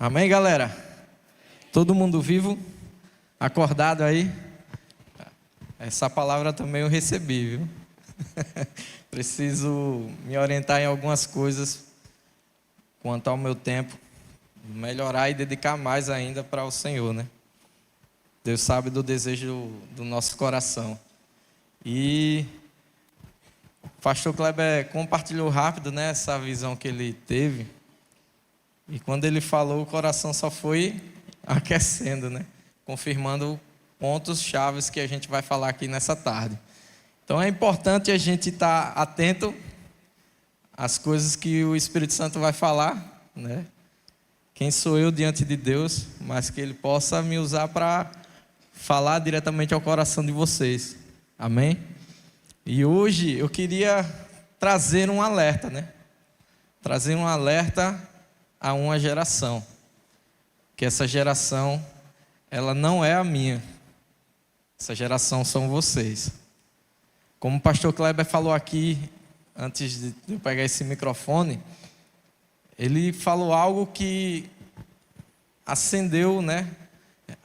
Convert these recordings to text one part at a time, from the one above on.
Amém, galera? Todo mundo vivo? Acordado aí? Essa palavra também eu recebi, viu? Preciso me orientar em algumas coisas quanto ao meu tempo, melhorar e dedicar mais ainda para o Senhor, né? Deus sabe do desejo do nosso coração. E o pastor Kleber compartilhou rápido, né, essa visão que ele teve. E quando ele falou, o coração só foi aquecendo, né? Confirmando pontos chaves que a gente vai falar aqui nessa tarde. Então é importante a gente estar atento às coisas que o Espírito Santo vai falar, né? Quem sou eu diante de Deus, mas que Ele possa me usar para falar diretamente ao coração de vocês. Amém? E hoje eu queria trazer um alerta, né? Trazer um alerta a uma geração. Que essa geração, ela não é a minha. Essa geração são vocês. Como o pastor Kleber falou aqui, antes de eu pegar esse microfone, ele falou algo que acendeu, né,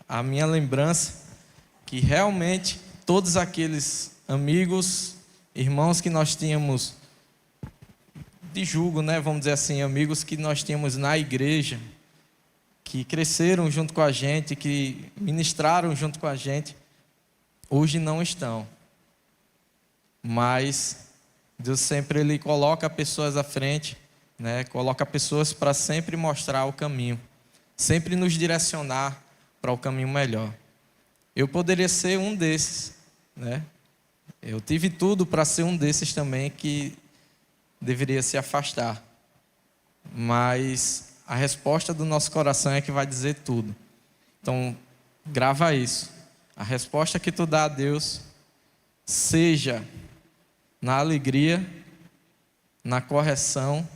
a minha lembrança, que realmente todos aqueles amigos, irmãos que nós tínhamos de julgo, né, vamos dizer assim, amigos que nós tínhamos na igreja, que cresceram junto com a gente, que ministraram junto com a gente, hoje não estão. Mas Deus sempre Ele coloca pessoas à frente, né? Coloca pessoas para sempre mostrar o caminho, sempre nos direcionar para o caminho melhor. Eu poderia ser um desses, né? Eu tive tudo para ser um desses também que deveria se afastar. Mas a resposta do nosso coração é que vai dizer tudo. Então, grava isso. A resposta que tu dá a Deus, seja na alegria, na correção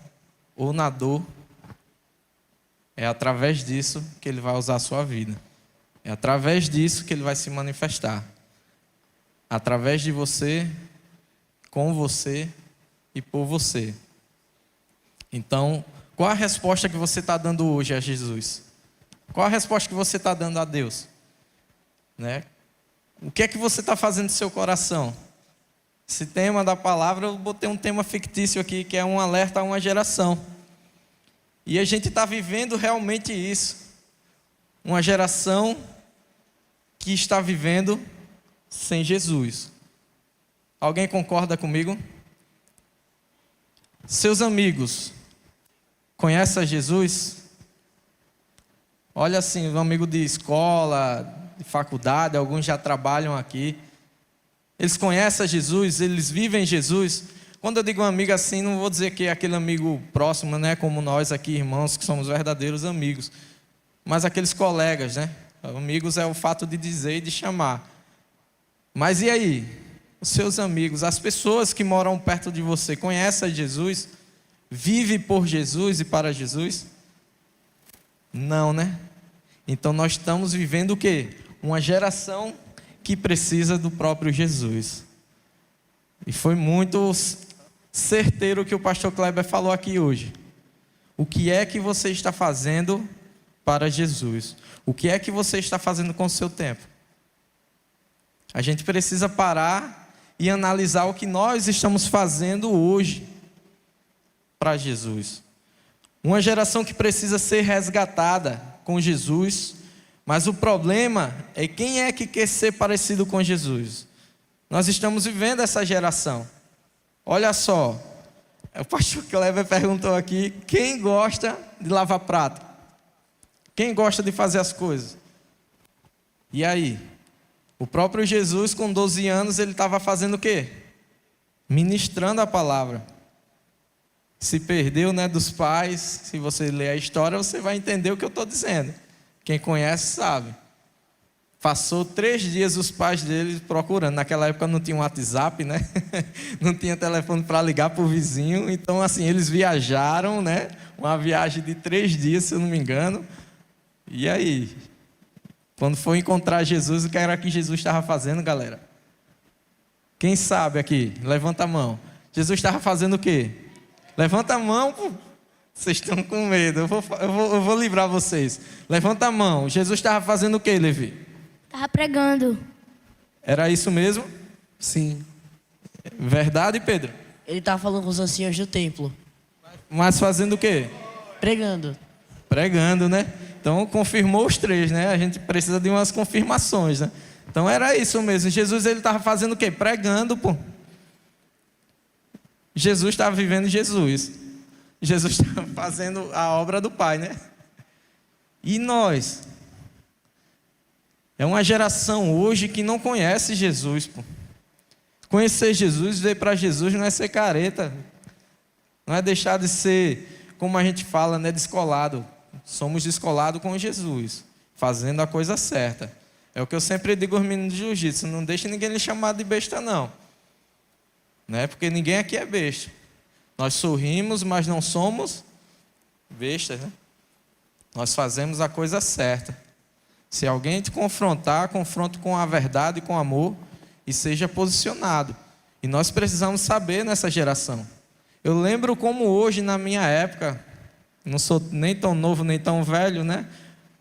ou na dor, é através disso que Ele vai usar a sua vida. É através disso que Ele vai se manifestar. Através de você, com você e por você. Então, qual a resposta que você está dando hoje a Jesus? Qual a resposta que você está dando a Deus? Né? O que é que você está fazendo no seu coração? Esse tema da palavra, eu botei um tema fictício aqui, que é um alerta a uma geração. E a gente está vivendo realmente isso. Uma geração que está vivendo sem Jesus. Alguém concorda comigo? Seus amigos conhecem a Jesus? Olha assim, um amigo de escola, de faculdade, alguns já trabalham aqui. Eles conhecem a Jesus, eles vivem Jesus. Quando eu digo um amigo assim, não vou dizer que é aquele amigo próximo, né? Como nós aqui, irmãos, que somos verdadeiros amigos. Mas aqueles colegas, né? Amigos é o fato de dizer e de chamar. Mas e aí? Os seus amigos, as pessoas que moram perto de você, conhecem a Jesus? Vive por Jesus e para Jesus? Não, né? Então nós estamos vivendo o quê? Uma geração que precisa do próprio Jesus. E foi muito certeiro o que o pastor Kleber falou aqui hoje. O que é que você está fazendo para Jesus? O que é que você está fazendo com o seu tempo? A gente precisa parar e analisar o que nós estamos fazendo hoje para Jesus. Uma geração que precisa ser resgatada com Jesus, mas o problema é quem é que quer ser parecido com Jesus. Nós estamos vivendo essa geração. Olha só, o pastor Kleber perguntou aqui, quem gosta de lavar prato? Quem gosta de fazer as coisas? E aí? O próprio Jesus, com 12 anos, ele estava fazendo o quê? Ministrando a palavra. Se perdeu, né, dos pais, se você ler a história, você vai entender o que eu estou dizendo. Quem conhece sabe. Passou 3 dias os pais dele procurando. Naquela época não tinha um WhatsApp, né? Não tinha telefone para ligar para o vizinho. Então, assim, eles viajaram, né? Uma viagem de 3 dias, se eu não me engano. E aí? Quando foi encontrar Jesus, o que era que Jesus estava fazendo, galera? Quem sabe aqui? Levanta a mão. Jesus estava fazendo o quê? Levanta a mão, pô. Vocês estão com medo. Eu vou livrar vocês. Levanta a mão. Jesus estava fazendo o que, Levi? Estava pregando. Era isso mesmo? Sim. Verdade, Pedro? Ele estava falando com os anciãos do templo. Mas fazendo o quê? Pregando. Pregando, né? Então confirmou os três, né? A gente precisa de umas confirmações, né? Então era isso mesmo. Jesus, ele estava fazendo o quê? Pregando, pô. Jesus estava vivendo Jesus. Jesus estava fazendo a obra do Pai, né? E nós? É uma geração hoje que não conhece Jesus, pô. Conhecer Jesus, ver para Jesus não é ser careta. Não é deixar de ser, como a gente fala, né, descolado. Somos descolados com Jesus, fazendo a coisa certa. É o que eu sempre digo aos meninos de jiu-jitsu: não deixe ninguém lhe chamar de besta, não. Né? Porque ninguém aqui é besta. Nós sorrimos, mas não somos bestas, né? Nós fazemos a coisa certa. Se alguém te confrontar, confronte com a verdade e com amor e seja posicionado. E nós precisamos saber nessa geração. Eu lembro como hoje, na minha época, não sou nem tão novo nem tão velho, né?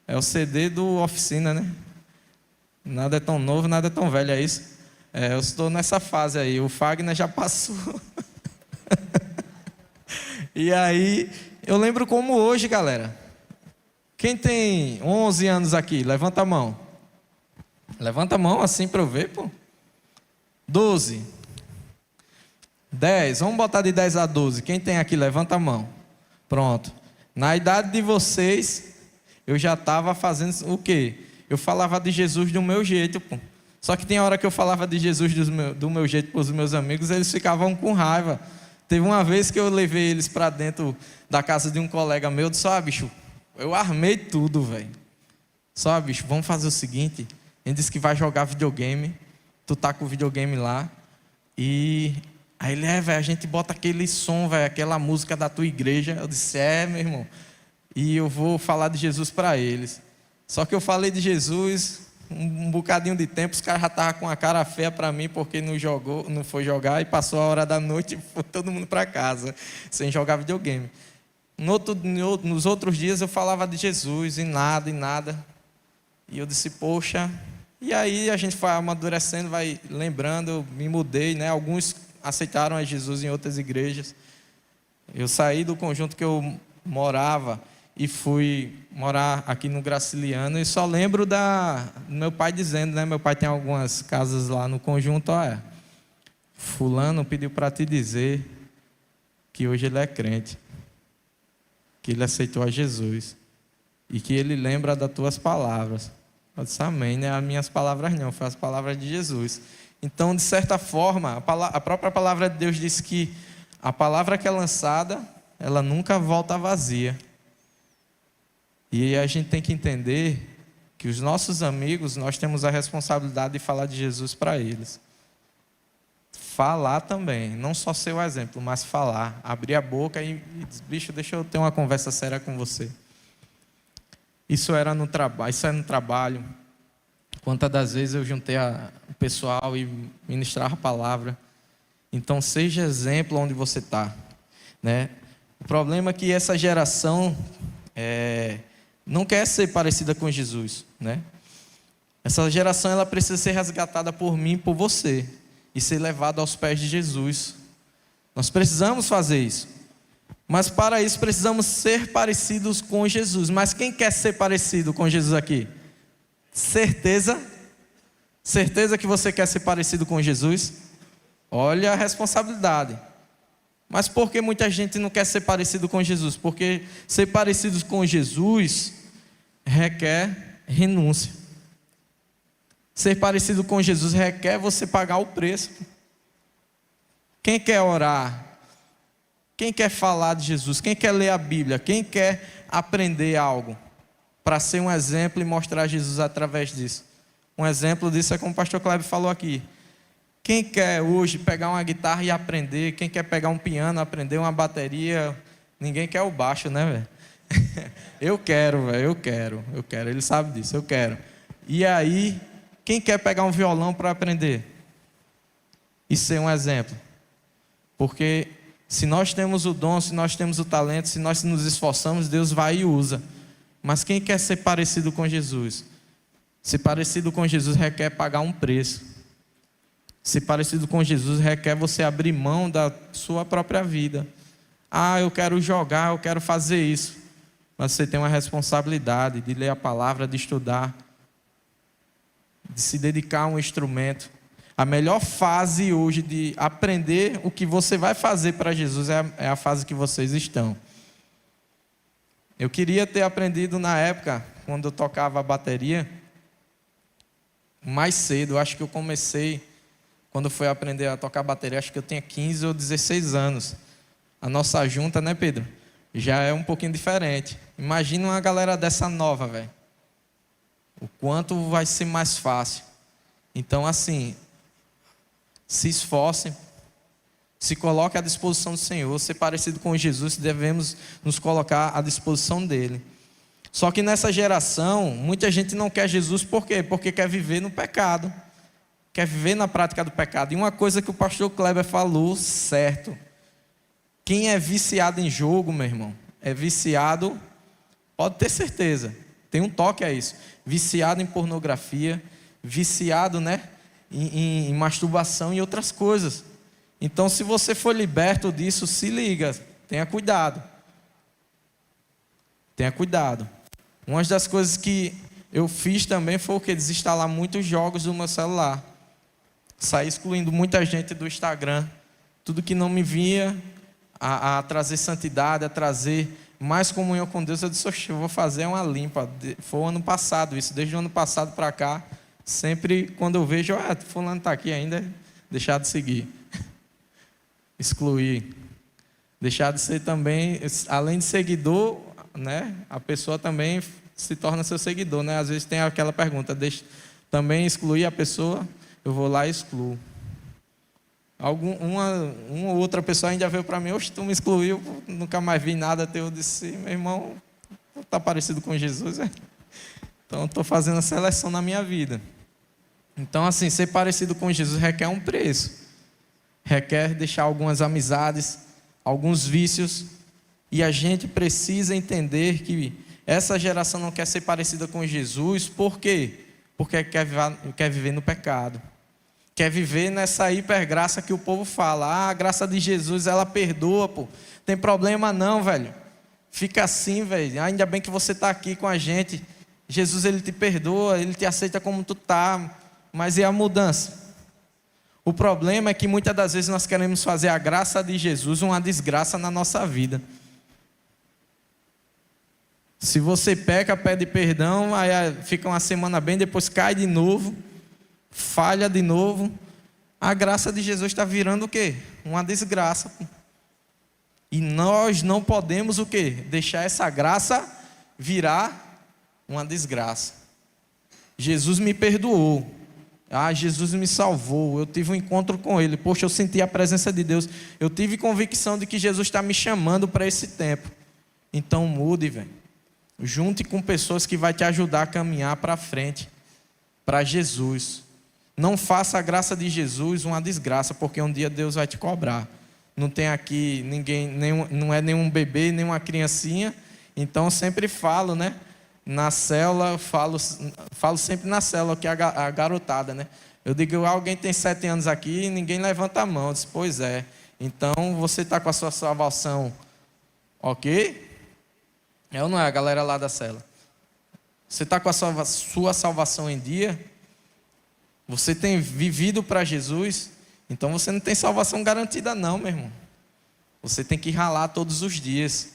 É o CD do Oficina, né? Nada é tão novo, nada é tão velho, é isso? Eu estou nessa fase aí, o Fagner já passou. E aí, eu lembro como hoje, galera. Quem tem 11 anos aqui? Levanta a mão. Levanta a mão assim para eu ver, pô. 12. 10. Vamos botar de 10 a 12. Quem tem aqui? Levanta a mão. Pronto. Na idade de vocês, eu já estava fazendo o quê? Eu falava de Jesus do meu jeito, pô. Só que tem hora que eu falava de Jesus do meu jeito para os meus amigos, eles ficavam com raiva. Teve uma vez que eu levei eles para dentro da casa de um colega meu, disse: ó, bicho, eu armei tudo, velho. Só, bicho, vamos fazer o seguinte: ele disse que vai jogar videogame, tu tá com o videogame lá, e aí ele, velho, a gente bota aquele som, velho, aquela música da tua igreja. Eu disse: meu irmão, e eu vou falar de Jesus para eles. Só que eu falei de Jesus um bocadinho de tempo, os caras já estavam com a cara feia para mim, porque não foi jogar, e passou a hora da noite e foi todo mundo para casa, sem jogar videogame. Nos outros dias eu falava de Jesus, e nada. E eu disse: poxa. E aí a gente vai amadurecendo, vai lembrando, eu me mudei, né? Alguns aceitaram a Jesus em outras igrejas. Eu saí do conjunto que eu morava e fui morar aqui no Graciliano, e só lembro do meu pai dizendo, né? Meu pai tem algumas casas lá no conjunto: fulano pediu para te dizer que hoje ele é crente, que ele aceitou a Jesus e que ele lembra das tuas palavras. Eu disse: amém, não é as minhas palavras não, foi as palavras de Jesus. Então, de certa forma, a própria palavra de Deus diz que a palavra que é lançada, ela nunca volta vazia. E a gente tem que entender que os nossos amigos, nós temos a responsabilidade de falar de Jesus para eles. Falar também, não só ser o exemplo, mas falar, abrir a boca e dizer: bicho, deixa eu ter uma conversa séria com você. Isso é no trabalho. Quantas das vezes eu juntei o pessoal e ministrava a palavra. Então, seja exemplo onde você está, né? O problema é que essa geração não quer ser parecida com Jesus, né? Essa geração, ela precisa ser resgatada por mim, por você, e ser levada aos pés de Jesus. Nós precisamos fazer isso. Mas para isso precisamos ser parecidos com Jesus. Mas quem quer ser parecido com Jesus aqui? Certeza? Certeza que você quer ser parecido com Jesus? Olha a responsabilidade. Mas por que muita gente não quer ser parecido com Jesus? Porque ser parecido com Jesus requer renúncia. Ser parecido com Jesus requer você pagar o preço. Quem quer orar? Quem quer falar de Jesus? Quem quer ler a Bíblia? Quem quer aprender algo para ser um exemplo e mostrar Jesus através disso? Um exemplo disso é como o pastor Kleber falou aqui. Quem quer hoje pegar uma guitarra e aprender? Quem quer pegar um piano, aprender uma bateria? Ninguém quer o baixo, né, velho? Eu quero, velho, eu quero. Ele sabe disso, eu quero. E aí, quem quer pegar um violão para aprender? E ser um exemplo? Porque Se nós temos o dom, se nós temos o talento, se nós nos esforçamos, Deus vai e usa. Mas quem quer ser parecido com Jesus? Ser parecido com Jesus requer pagar um preço. Ser parecido com Jesus requer você abrir mão da sua própria vida. Ah, eu quero jogar, eu quero fazer isso. Mas você tem uma responsabilidade de ler a palavra, de estudar, de se dedicar a um instrumento. A melhor fase hoje de aprender o que você vai fazer para Jesus é a fase que vocês estão. Eu queria ter aprendido na época, quando eu tocava a bateria, mais cedo. Eu acho que eu comecei, quando eu fui aprender a tocar bateria, acho que eu tinha 15 ou 16 anos. A nossa junta, né, Pedro? Já é um pouquinho diferente. Imagina uma galera dessa nova, velho. O quanto vai ser mais fácil. Então, assim, se esforcem, se coloquem à disposição do Senhor. Ser parecido com Jesus, devemos nos colocar à disposição dele. Só que nessa geração, muita gente não quer Jesus, por quê? Porque quer viver no pecado, quer viver na prática do pecado. E uma coisa que o pastor Kleber falou, certo: quem é viciado em jogo, meu irmão, é viciado, pode ter certeza, tem um toque a isso, viciado em pornografia, viciado, né, em masturbação e outras coisas. Então, se você for liberto disso, se liga, tenha cuidado. Tenha cuidado. Uma das coisas que eu fiz também foi o que? Desinstalar muitos jogos do meu celular. Saí excluindo muita gente do Instagram. Tudo que não me vinha a trazer santidade, a trazer mais comunhão com Deus, eu disse: oxe, eu vou fazer uma limpa. Foi o ano passado isso, desde o ano passado para cá. Sempre quando eu vejo, fulano está aqui ainda, deixar de seguir. Excluir. Deixar de ser também, além de seguidor, né, a pessoa também se torna seu seguidor, né? Às vezes tem aquela pergunta, também excluir a pessoa, eu vou lá e excluo. Uma ou outra pessoa ainda veio para mim: oxe, tu me excluiu, nunca mais vi nada teu. Eu disse: meu irmão, está parecido com Jesus, é? Então estou fazendo a seleção na minha vida. Então, assim, ser parecido com Jesus requer um preço. Requer deixar algumas amizades, alguns vícios. E a gente precisa entender que essa geração não quer ser parecida com Jesus. Por quê? Porque quer viver no pecado. Quer viver nessa hipergraça que o povo fala. A graça de Jesus, ela perdoa, pô. Tem problema não, velho. Fica assim, velho. Ainda bem que você está aqui com a gente. Jesus, ele te perdoa, ele te aceita como tu tá. Mas e a mudança? O problema é que muitas das vezes nós queremos fazer a graça de Jesus uma desgraça na nossa vida. Se você peca, pede perdão, aí fica uma semana bem, depois cai de novo, falha de novo. A graça de Jesus está virando o quê? Uma desgraça. E nós não podemos o quê? Deixar essa graça virar uma desgraça. Jesus me perdoou. Jesus me salvou, eu tive um encontro com Ele. Poxa, eu senti a presença de Deus. Eu tive convicção de que Jesus está me chamando para esse tempo. Então mude, velho. Junte com pessoas que vão te ajudar a caminhar para frente, para Jesus. Não faça a graça de Jesus uma desgraça, porque um dia Deus vai te cobrar. Não tem aqui ninguém, não é nenhum bebê, nenhuma criancinha. Então eu sempre falo, né? Na célula, falo sempre na célula, que é a garotada, né? Eu digo: alguém tem 7 anos aqui e ninguém levanta a mão. Eu disse: pois é. Então você está com a sua salvação, ok? É ou não é, a galera lá da célula? Você está com a sua salvação em dia? Você tem vivido para Jesus? Então você não tem salvação garantida não, meu irmão. Você tem que ralar todos os dias,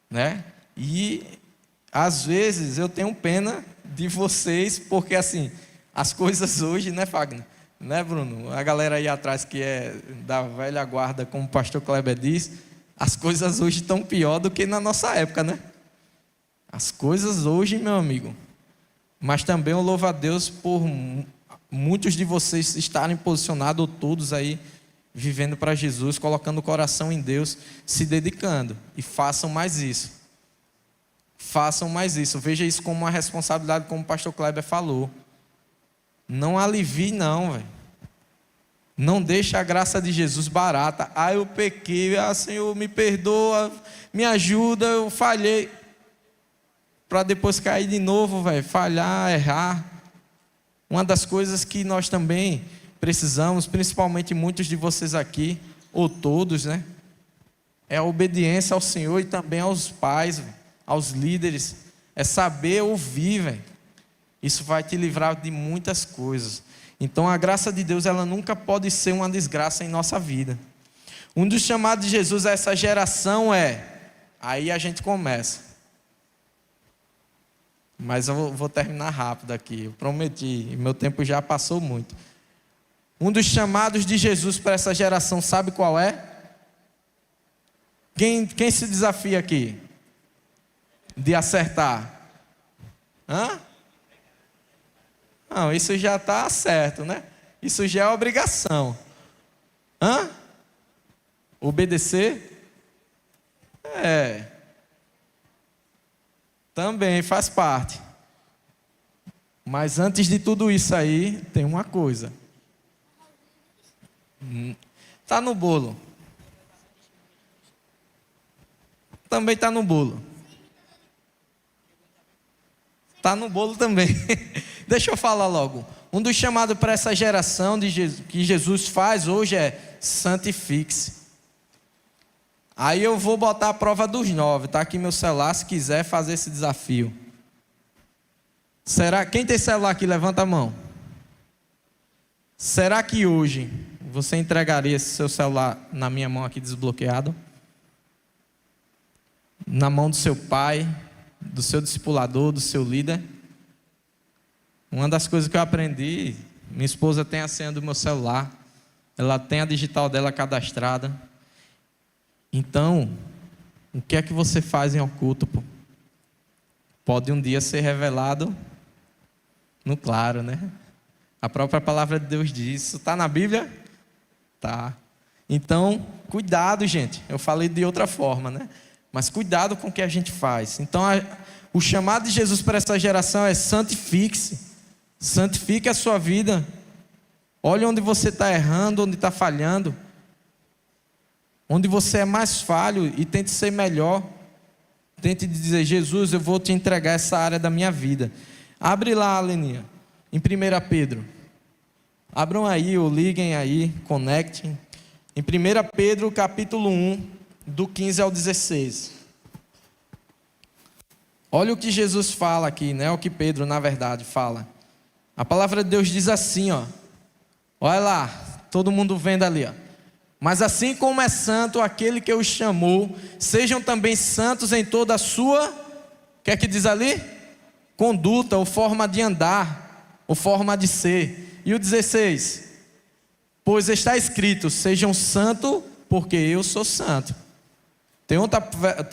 né? E às vezes eu tenho pena de vocês, porque assim, as coisas hoje, né, Fagner? Né, Bruno? A galera aí atrás que é da velha guarda, como o pastor Kleber diz, as coisas hoje estão pior do que na nossa época, né? As coisas hoje, meu amigo. Mas também eu louvo a Deus por muitos de vocês estarem posicionados, ou todos aí, vivendo para Jesus, colocando o coração em Deus, se dedicando. E façam mais isso. Façam mais isso. Veja isso como uma responsabilidade, como o pastor Kleber falou. Não alivie não, velho. Não deixa a graça de Jesus barata. Ah, eu pequei, Senhor, me perdoa, me ajuda, eu falhei. Para depois cair de novo, velho, falhar, errar. Uma das coisas que nós também precisamos, principalmente muitos de vocês aqui, ou todos, né? É a obediência ao Senhor e também aos pais, aos líderes. É saber ouvir, velho. Isso vai te livrar de muitas coisas. Então a graça de Deus, ela nunca pode ser uma desgraça em nossa vida. Um dos chamados de Jesus a essa geração aí a gente começa. Mas eu vou terminar rápido aqui, eu prometi, meu tempo já passou muito. Um dos chamados de Jesus para essa geração, sabe qual é? Quem se desafia aqui? De acertar? Hã? Não, isso já está certo, né? Isso já é obrigação. Hã? Obedecer? Também faz parte. Mas antes de tudo isso aí, tem uma coisa. Está no bolo. Também está no bolo. Está no bolo também. Deixa eu falar logo. Um dos chamados para essa geração que Jesus faz hoje é santifique-se. Aí eu vou botar a prova dos 9. Está aqui meu celular, se quiser fazer esse desafio. Será? Quem tem celular aqui, levanta a mão. Será que hoje você entregaria esse seu celular na minha mão aqui desbloqueado? Na mão do seu pai, do seu discipulador, do seu líder? Uma das coisas que eu aprendi, minha esposa tem a senha do meu celular, ela tem a digital dela cadastrada. Então, o que é que você faz em oculto? Pode um dia ser revelado no claro, né? A própria palavra de Deus diz. Isso está na Bíblia? Tá. Então, cuidado, gente. Eu falei de outra forma, né? Mas cuidado com o que a gente faz. Então, o chamado de Jesus para essa geração é santifique-se. Santifique a sua vida. Olha onde você está errando, onde está falhando. Onde você é mais falho e tente ser melhor. Tente dizer, Jesus, eu vou te entregar essa área da minha vida. Abre lá, Leninha, em 1 Pedro. Abram aí ou liguem aí, conectem. Em 1 Pedro, capítulo 1, do 15 ao 16. Olha o que Jesus fala aqui, né? O que Pedro, na verdade, fala. A palavra de Deus diz assim, ó. Olha lá, todo mundo vendo ali, ó. Mas assim como é santo aquele que os chamou, sejam também santos em toda a sua, o que é que diz ali? Conduta, ou forma de andar, ou forma de ser. E o 16, pois está escrito, sejam santos, porque eu sou santo. Tem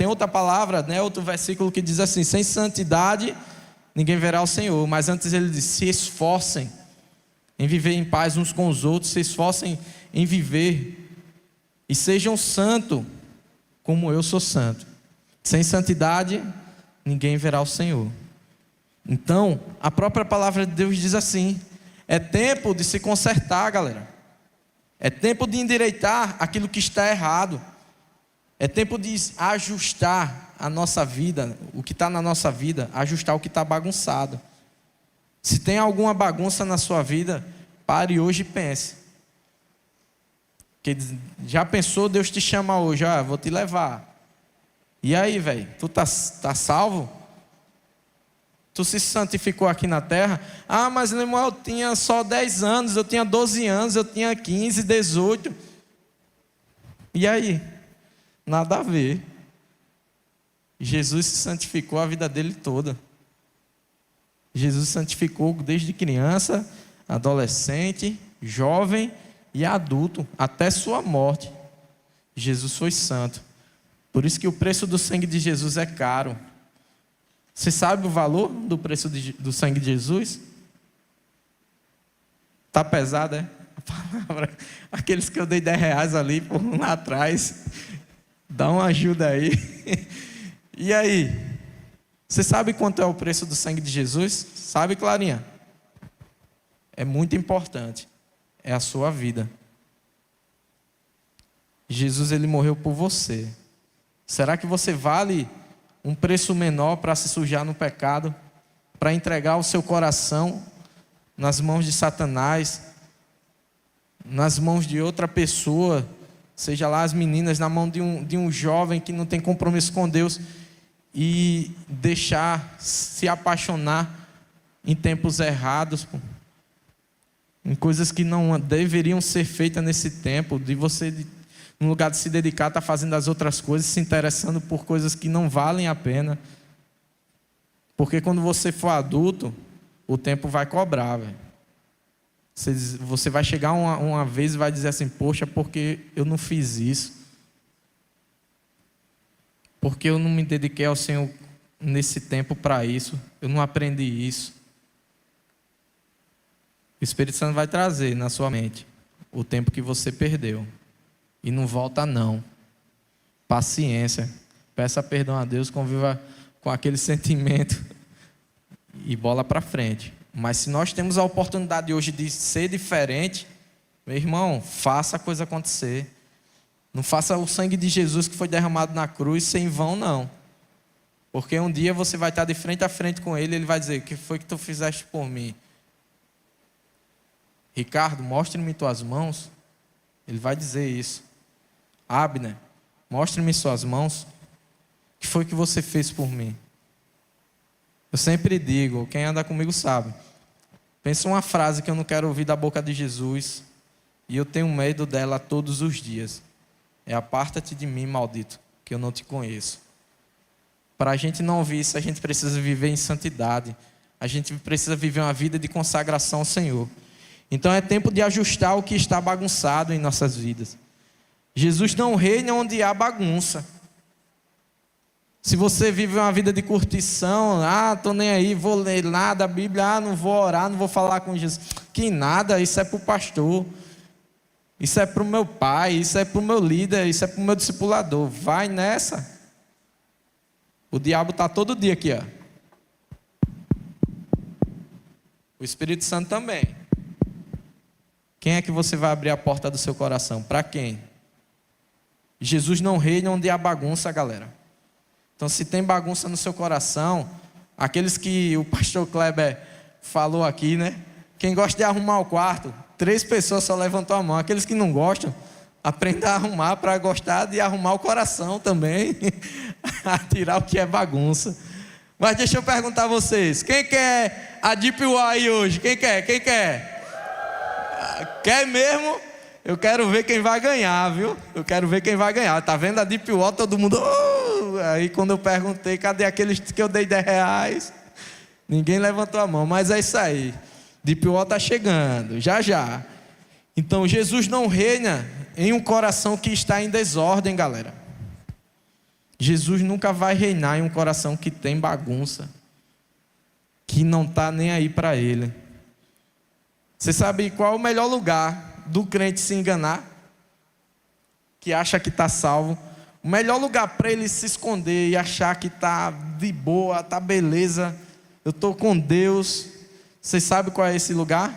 outra palavra, né, outro versículo que diz assim, sem santidade ninguém verá o Senhor. Mas antes ele diz, se esforcem em viver em paz uns com os outros, se esforcem em viver e sejam santos, como eu sou santo. Sem santidade, ninguém verá o Senhor. Então, a própria palavra de Deus diz assim, é tempo de se consertar, galera. É tempo de endireitar aquilo que está errado. É tempo de ajustar a nossa vida, o que está na nossa vida, ajustar o que está bagunçado. Se tem alguma bagunça na sua vida, pare hoje e pense. Porque já pensou, Deus te chama hoje, vou te levar. E aí, velho, tu tá salvo? Tu se santificou aqui na terra? Mas Lemuel, eu tinha só 10 anos, eu tinha 12 anos, eu tinha 15, 18. E aí? Nada a ver. Jesus se santificou a vida dele toda. Jesus santificou desde criança, adolescente, jovem e adulto, até sua morte. Jesus foi santo. Por isso que o preço do sangue de Jesus é caro. Você sabe o valor do preço do sangue de Jesus? Está pesado, é? A palavra, aqueles que eu dei 10 reais ali por lá atrás. Dá uma ajuda aí. E aí? Você sabe quanto é o preço do sangue de Jesus? Sabe, Clarinha? É muito importante. É a sua vida. Jesus, ele morreu por você. Será que você vale um preço menor para se sujar no pecado, para entregar o seu coração nas mãos de Satanás, nas mãos de outra pessoa, seja lá as meninas, na mão de um jovem que não tem compromisso com Deus, e deixar se apaixonar em tempos errados, em coisas que não deveriam ser feitas nesse tempo, de você, no lugar de se dedicar, estar fazendo as outras coisas, se interessando por coisas que não valem a pena. Porque quando você for adulto, o tempo vai cobrar, velho. Você vai chegar uma vez e vai dizer assim: poxa, porque eu não fiz isso? Porque eu não me dediquei ao Senhor nesse tempo para isso? Eu não aprendi isso? O Espírito Santo vai trazer na sua mente o tempo que você perdeu. E não volta não. Paciência. Peça perdão a Deus, conviva com aquele sentimento e bola para frente. Mas se nós temos a oportunidade hoje de ser diferente, meu irmão, faça a coisa acontecer. Não faça o sangue de Jesus que foi derramado na cruz ser em vão, não. Porque um dia você vai estar de frente a frente com Ele e Ele vai dizer: o que foi que tu fizeste por mim? Ricardo, mostre-me tuas mãos. Ele vai dizer isso. Abner, mostre-me suas mãos. O que foi que você fez por mim? Eu sempre digo, quem anda comigo sabe. Pensa uma frase que eu não quero ouvir da boca de Jesus e eu tenho medo dela todos os dias. É: aparta-te de mim, maldito, que eu não te conheço. Para a gente não ouvir isso, a gente precisa viver em santidade. A gente precisa viver uma vida de consagração ao Senhor. Então é tempo de ajustar o que está bagunçado em nossas vidas. Jesus não reina onde há bagunça. Se você vive uma vida de curtição, estou nem aí, vou ler nada a Bíblia, não vou orar, não vou falar com Jesus. Que nada, isso é para o pastor, isso é para o meu pai, isso é para o meu líder, isso é para o meu discipulador. Vai nessa. O diabo está todo dia aqui, ó. O Espírito Santo também. Quem é que você vai abrir a porta do seu coração? Para quem? Jesus não reina onde há bagunça, galera. Então, se tem bagunça no seu coração, aqueles que o pastor Kleber falou aqui, né? Quem gosta de arrumar o quarto, 3 pessoas só levantou a mão. Aqueles que não gostam, aprenda a arrumar para gostar de arrumar o coração também, a tirar o que é bagunça. Mas deixa eu perguntar a vocês, quem quer a Deep Wall aí hoje? Quem quer? Quem quer? Quer mesmo? Eu quero ver quem vai ganhar, viu? Eu quero ver quem vai ganhar. Tá vendo a Deep Wall? Todo mundo... Aí quando eu perguntei, cadê aqueles que eu dei R$10? Ninguém levantou a mão, mas é isso aí. Deep Wall está chegando, já já. Então Jesus não reina em um coração que está em desordem, galera. Jesus nunca vai reinar em um coração que tem bagunça, que não está nem aí para Ele. Você sabe qual é o melhor lugar do crente se enganar? Que acha que está salvo. O melhor lugar para ele se esconder e achar que está de boa, está beleza, eu estou com Deus. Vocês sabem qual é esse lugar?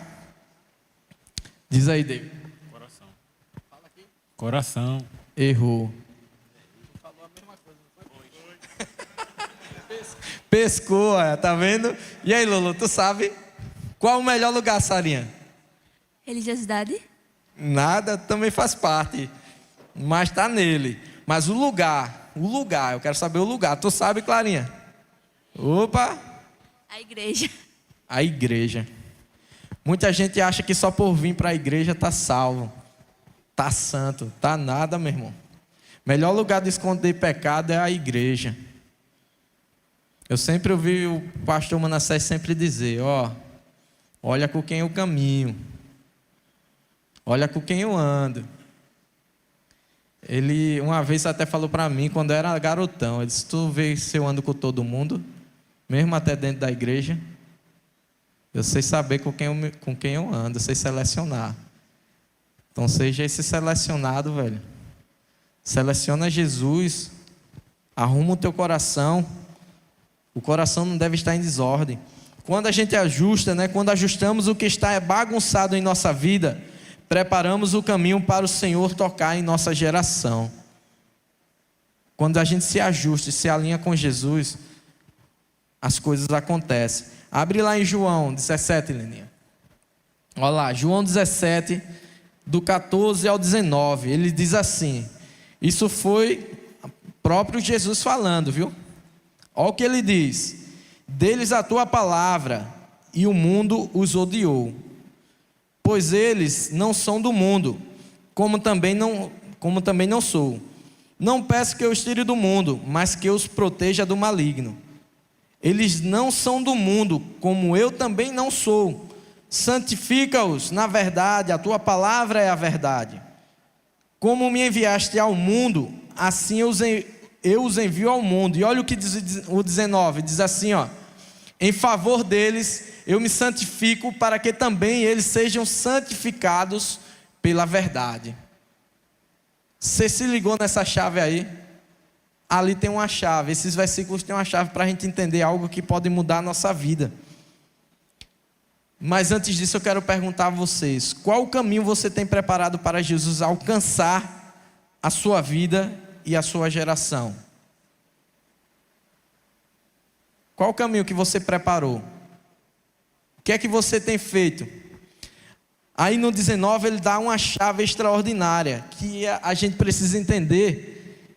Diz aí, David. Coração. Fala aqui. Coração. Errou. Falou a mesma coisa, não foi? Pescou, tá vendo? E aí, Lolo, tu sabe qual é o melhor lugar, Sarinha? Religiosidade? Nada, também faz parte, mas está nele. Mas o lugar, eu quero saber o lugar. Tu sabe, Clarinha? Opa! A igreja. A igreja. Muita gente acha que só por vir para a igreja está salvo, está santo, está nada, meu irmão. Melhor lugar de esconder pecado é a igreja. Eu sempre ouvi o pastor Manassés sempre dizer: olha com quem eu caminho, olha com quem eu ando. Ele uma vez até falou para mim, quando eu era garotão, ele disse: tu vê se eu ando com todo mundo, mesmo até dentro da igreja, eu sei saber com quem eu ando, eu sei selecionar. Então seja esse selecionado, velho. Seleciona Jesus, arruma o teu coração. O coração não deve estar em desordem. Quando a gente ajusta, quando ajustamos o que está bagunçado em nossa vida, preparamos o caminho para o Senhor tocar em nossa geração. Quando a gente se ajusta e se alinha com Jesus, as coisas acontecem. Abre lá em João 17, Leninha. Olha lá, João 17, do 14 ao 19. Ele diz assim, isso foi próprio Jesus falando, viu? Olha o que ele diz. Deles a tua palavra, e o mundo os odiou. Pois eles não são do mundo, como também não sou. Não peço que eu os tire do mundo, mas que os proteja do maligno. Eles não são do mundo, como eu também não sou. Santifica-os na verdade, a tua palavra é a verdade. Como me enviaste ao mundo, assim eu os envio ao mundo. E olha o que diz o 19, diz assim, ó. Em favor deles eu me santifico, para que também eles sejam santificados pela verdade. Você se ligou nessa chave aí? Ali tem uma chave, esses versículos têm uma chave para a gente entender algo que pode mudar a nossa vida. Mas antes disso eu quero perguntar a vocês, qual o caminho você tem preparado para Jesus alcançar a sua vida e a sua geração? Qual o caminho que você preparou? O que é que você tem feito? Aí no 19 ele dá uma chave extraordinária, que a gente precisa entender,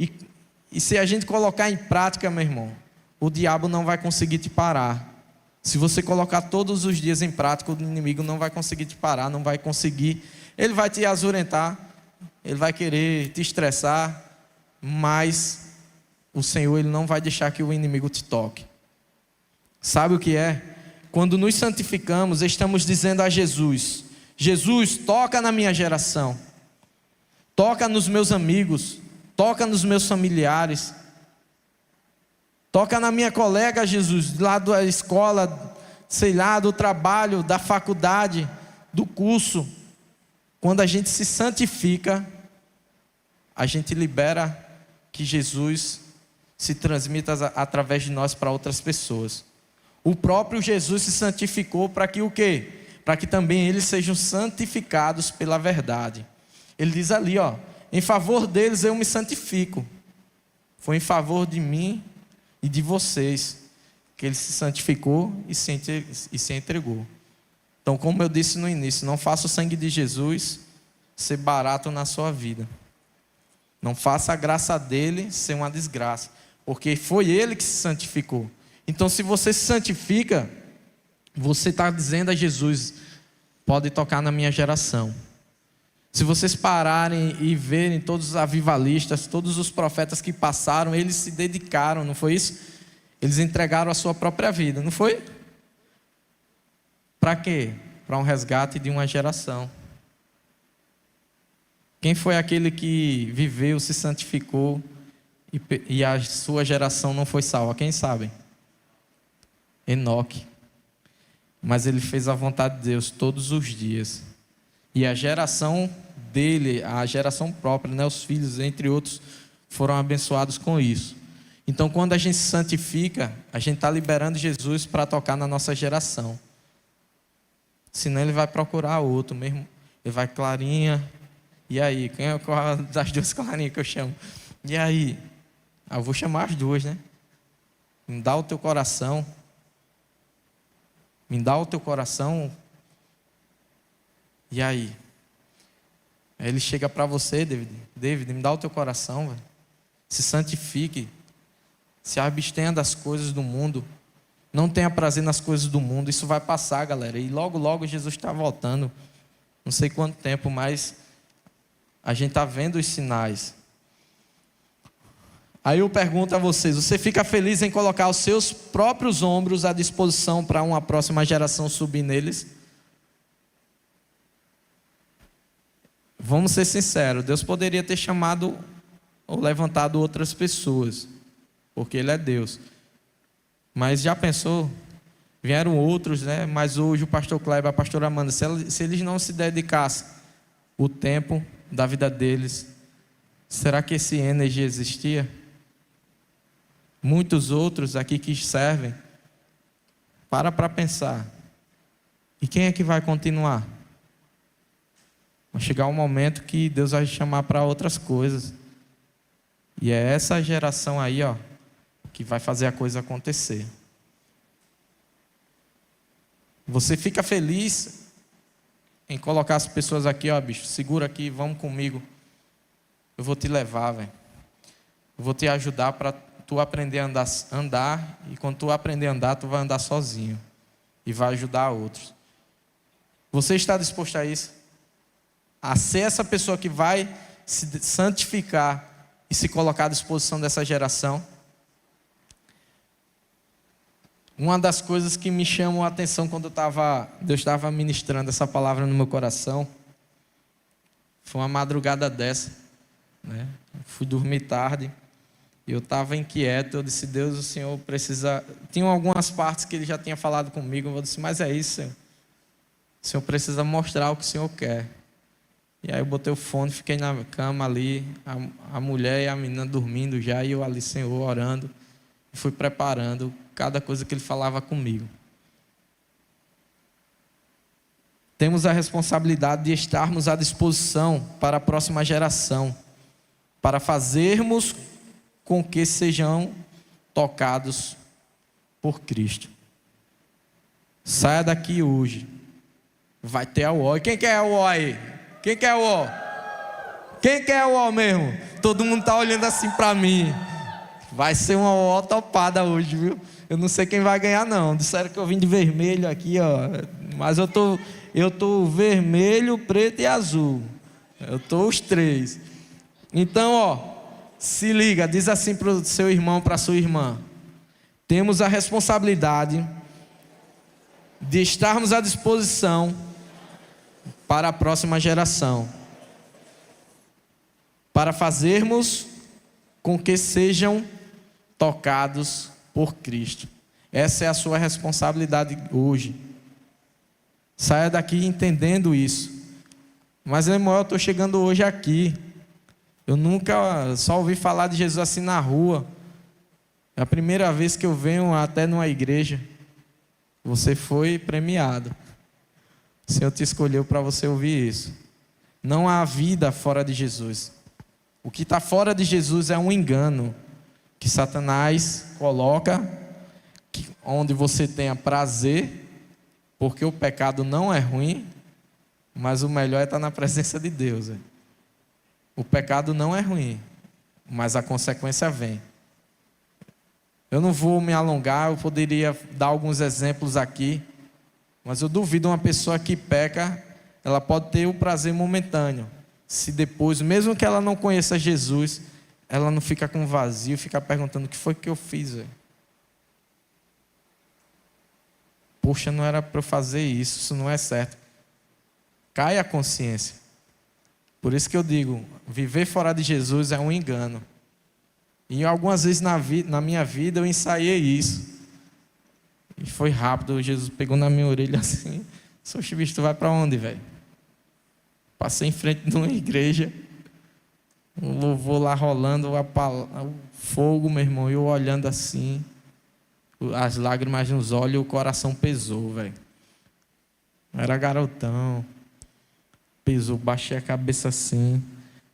e se a gente colocar em prática, meu irmão, o diabo não vai conseguir te parar. Se você colocar todos os dias em prática, o inimigo não vai conseguir te parar, não vai conseguir. Ele vai te azurentar, ele vai querer te estressar, mas o Senhor ele não vai deixar que o inimigo te toque. Sabe o que é? Quando nos santificamos, estamos dizendo a Jesus: Jesus, toca na minha geração, toca nos meus amigos, toca nos meus familiares, toca na minha colega, Jesus, lá da escola, sei lá, do trabalho, da faculdade, do curso. Quando a gente se santifica, a gente libera que Jesus se transmita através de nós para outras pessoas. O próprio Jesus se santificou para que o quê? Para que também eles sejam santificados pela verdade. Ele diz ali, ó, em favor deles eu me santifico. Foi em favor de mim e de vocês que ele se santificou e se entregou. Então, como eu disse no início, não faça o sangue de Jesus ser barato na sua vida. Não faça a graça dele ser uma desgraça, porque foi ele que se santificou. Então, se você se santifica, você está dizendo a Jesus: pode tocar na minha geração. Se vocês pararem e verem todos os avivalistas, todos os profetas que passaram, eles se dedicaram, não foi isso? Eles entregaram a sua própria vida, não foi? Para quê? Para um resgate de uma geração. Quem foi aquele que viveu, se santificou e a sua geração não foi salva? Quem sabe? Enoque. Mas ele fez a vontade de Deus todos os dias. E a geração dele, a geração própria, né, os filhos, entre outros, foram abençoados com isso. Então, quando a gente se santifica, a gente está liberando Jesus para tocar na nossa geração. Senão ele vai procurar outro mesmo. Ele vai, Clarinha, e aí? Qual das duas Clarinhas que eu chamo? E aí? Eu vou chamar as duas, né? Me dá o teu coração. Me dá o teu coração. E aí? Aí ele chega para você, David, me dá o teu coração, velho. Se santifique. Se abstenha das coisas do mundo. Não tenha prazer nas coisas do mundo. Isso vai passar, galera. E logo, logo Jesus está voltando. Não sei quanto tempo, mas a gente está vendo os sinais. Aí eu pergunto a vocês: você fica feliz em colocar os seus próprios ombros à disposição para uma próxima geração subir neles? Vamos ser sinceros, Deus poderia ter chamado ou levantado outras pessoas, porque Ele é Deus. Mas já pensou? Vieram outros, né? Mas hoje o pastor Kleber, a pastora Amanda, se eles não se dedicassem o tempo da vida deles, será que esse Energy existia? Muitos outros aqui que servem. Para pensar. E quem é que vai continuar? Vai chegar um momento que Deus vai chamar para outras coisas. E é essa geração aí, ó, que vai fazer a coisa acontecer. Você fica feliz em colocar as pessoas aqui, ó, bicho, segura aqui, vamos comigo. Eu vou te levar, velho. Eu vou te ajudar para tu aprender a andar, e quando tu aprender a andar, tu vai andar sozinho e vai ajudar outros. Você está disposto a isso? A ser essa pessoa que vai se santificar e se colocar à disposição dessa geração? Uma das coisas que me chamou a atenção quando Deus estava ministrando essa palavra no meu coração, foi uma madrugada dessa, né? Fui dormir tarde e eu estava inquieto. Eu disse: Deus, o Senhor precisa... Tinham algumas partes que Ele já tinha falado comigo. Eu disse: mas é isso, Senhor. O Senhor precisa mostrar o que o Senhor quer. E aí eu botei o fone, fiquei na cama ali, a mulher e a menina dormindo já, e eu ali, Senhor, orando, e fui preparando cada coisa que Ele falava comigo. Temos a responsabilidade de estarmos à disposição para a próxima geração, para fazermos com que sejam tocados por Cristo. Saia daqui hoje, vai ter a UO. E quem quer a UO aí? Quem quer a UO? Quem quer a UO mesmo? Todo mundo está olhando assim para mim. Vai ser uma UO topada hoje, viu? Eu não sei quem vai ganhar, não. Disseram que eu vim de vermelho aqui, ó. Mas eu tô vermelho, preto e azul. Eu tô os três. Então, ó, se liga, diz assim para o seu irmão, para a sua irmã: temos a responsabilidade de estarmos à disposição para a próxima geração, para fazermos com que sejam tocados por Cristo. Essa é a sua responsabilidade hoje. Saia daqui entendendo isso. Mas, irmão, eu estou chegando hoje aqui. Eu nunca só ouvi falar de Jesus assim na rua. É a primeira vez que eu venho até numa igreja. Você foi premiado. O Senhor te escolheu para você ouvir isso. Não há vida fora de Jesus. O que está fora de Jesus é um engano que Satanás coloca, onde você tenha prazer, porque o pecado não é ruim, mas o melhor é estar na presença de Deus. O pecado não é ruim, mas a consequência vem. Eu não vou me alongar, eu poderia dar alguns exemplos aqui, mas eu duvido uma pessoa que peca, ela pode ter o prazer momentâneo. Se depois, mesmo que ela não conheça Jesus, ela não fica com vazio, fica perguntando: o que foi que eu fiz, velho? Poxa, não era para eu fazer isso, isso não é certo. Cai a consciência. Por isso que eu digo, viver fora de Jesus é um engano. E algumas vezes na minha vida eu ensaiei isso. E foi rápido, Jesus pegou na minha orelha assim: "Oxe, bicho, tu vai para onde, velho?" Passei em frente de uma igreja, o louvor lá rolando, o fogo, meu irmão, e eu olhando assim, as lágrimas nos olhos, e o coração pesou, velho. Era garotão, pesou, baixei a cabeça assim,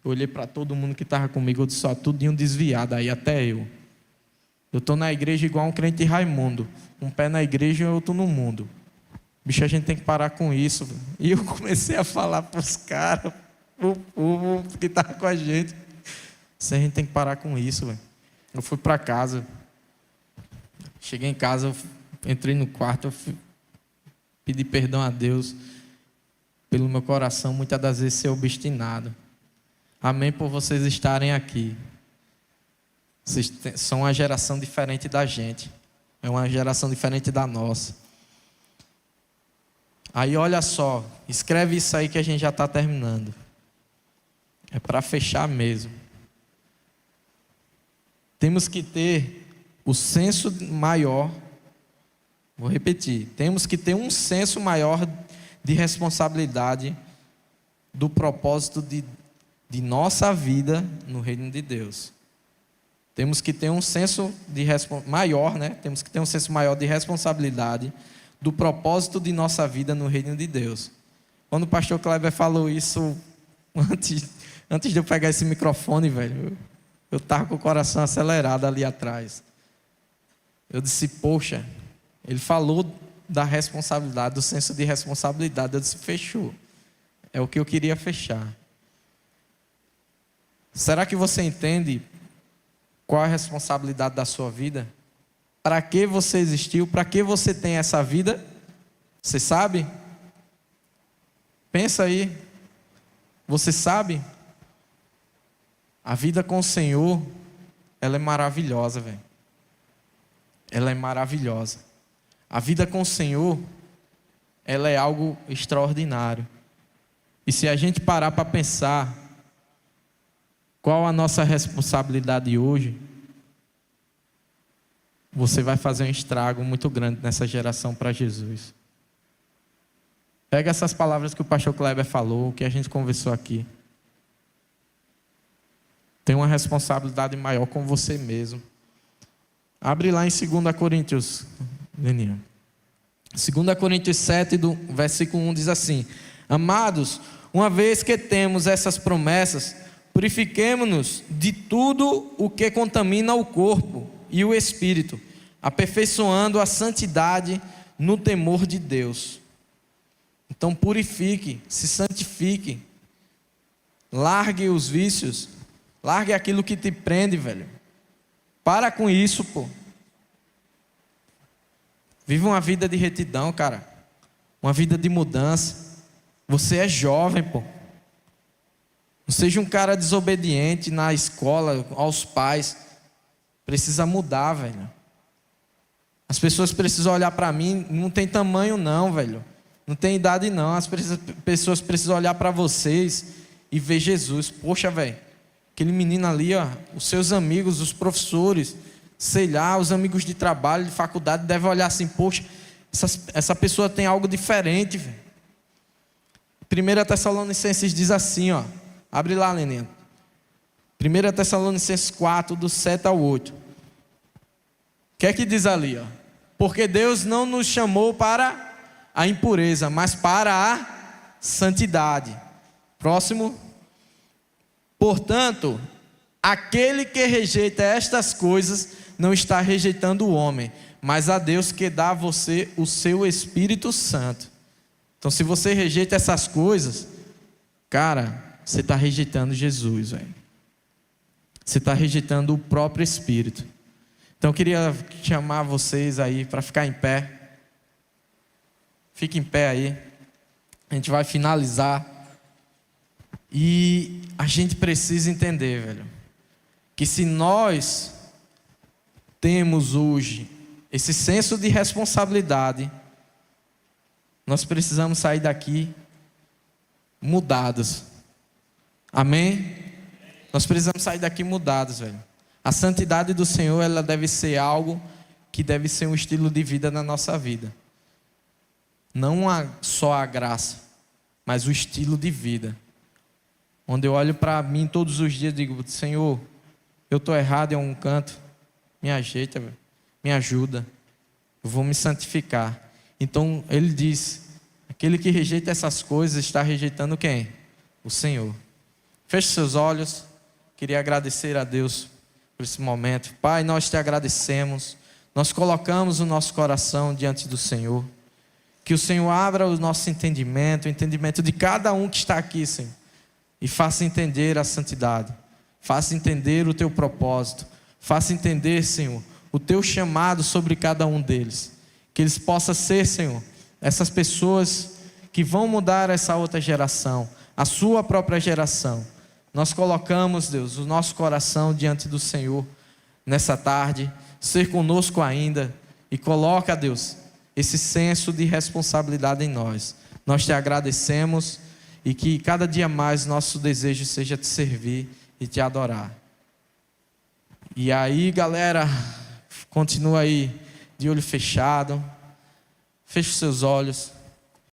olhei para todo mundo que estava comigo, eu disse: ó, tudinho desviado aí, até eu. Eu estou na igreja igual um crente de Raimundo, um pé na igreja e outro no mundo. Bicho, a gente tem que parar com isso. E eu comecei a falar para os caras, para o povo que estava com a gente: a gente tem que parar com isso, velho. Eu fui para casa, cheguei em casa, eu entrei no quarto, pedi perdão a Deus pelo meu coração muitas das vezes ser obstinado. Amém por vocês estarem aqui. Vocês são uma geração diferente da gente. É uma geração diferente da nossa. Aí olha só, escreve isso aí que a gente já está terminando. É para fechar mesmo. Temos que ter o senso maior, vou repetir, temos que ter um senso maior de responsabilidade do propósito de nossa vida no reino de Deus. Temos que ter um senso maior, né? Temos que ter um senso maior de responsabilidade do propósito de nossa vida no reino de Deus. Quando o pastor Kleber falou isso, antes de eu pegar esse microfone, velho, eu estava com o coração acelerado ali atrás. Eu disse, poxa, ele falou da responsabilidade, do senso de responsabilidade. Eu disse, fechou. É o que eu queria fechar. Será que você entende qual é a responsabilidade da sua vida? Para que você existiu? Para que você tem essa vida? Você sabe? Pensa aí. Você sabe? A vida com o Senhor, ela é maravilhosa, velho. Ela é maravilhosa. A vida com o Senhor, ela é algo extraordinário. E se a gente parar para pensar qual a nossa responsabilidade hoje, você vai fazer um estrago muito grande nessa geração para Jesus. Pega essas palavras que o pastor Kleber falou, que a gente conversou aqui. Tem uma responsabilidade maior com você mesmo. Abre lá em 2 Coríntios, Leninha. 2 Coríntios 7, do versículo 1 diz assim: Amados, uma vez que temos essas promessas, purifiquemo-nos de tudo o que contamina o corpo e o espírito, aperfeiçoando a santidade no temor de Deus. Então purifique, se santifique, largue os vícios, largue aquilo que te prende, velho. Para com isso, pô. Viva uma vida de retidão, cara. Uma vida de mudança. Você é jovem, pô. Não seja um cara desobediente na escola, aos pais. Precisa mudar, velho. As pessoas precisam olhar para mim, não tem tamanho não, velho. Não tem idade não. As pessoas precisam olhar para vocês e ver Jesus. Poxa, velho. Aquele menino ali, ó, os seus amigos, os professores, sei lá, os amigos de trabalho, de faculdade, devem olhar assim, poxa, essa pessoa tem algo diferente, velho. 1 Tessalonicenses diz assim, ó, abre lá, Leninha. 1 Tessalonicenses 4, do 7 ao 8. O que é que diz ali, ó? Porque Deus não nos chamou para a impureza, mas para a santidade. Próximo. Portanto, aquele que rejeita estas coisas não está rejeitando o homem, mas a Deus que dá a você o seu Espírito Santo. Então, se você rejeita essas coisas, cara, você está rejeitando Jesus, velho. Você está rejeitando o próprio Espírito. Então, eu queria chamar vocês aí para ficar em pé. Fique em pé aí. A gente vai finalizar. E a gente precisa entender, velho, que se nós temos hoje esse senso de responsabilidade, nós precisamos sair daqui mudados. Amém? Nós precisamos sair daqui mudados, velho. A santidade do Senhor, ela deve ser algo que deve ser um estilo de vida na nossa vida. Não só a graça, mas o estilo de vida. Onde eu olho para mim todos os dias e digo, Senhor, eu estou errado em um canto, me ajeita, me ajuda, eu vou me santificar. Então ele diz, aquele que rejeita essas coisas está rejeitando quem? O Senhor. Feche seus olhos, queria agradecer a Deus por esse momento. Pai, nós te agradecemos, nós colocamos o nosso coração diante do Senhor, que o Senhor abra o nosso entendimento, o entendimento de cada um que está aqui, Senhor, e faça entender a santidade, faça entender o teu propósito, faça entender, Senhor, o teu chamado sobre cada um deles. Que eles possam ser, Senhor, essas pessoas que vão mudar essa outra geração, a sua própria geração. Nós colocamos, Deus, o nosso coração diante do Senhor nessa tarde, ser conosco ainda e coloca, Deus, esse senso de responsabilidade em nós. Nós te agradecemos. E que cada dia mais nosso desejo seja te servir e te adorar. E aí, galera, continua aí de olho fechado. Feche seus olhos.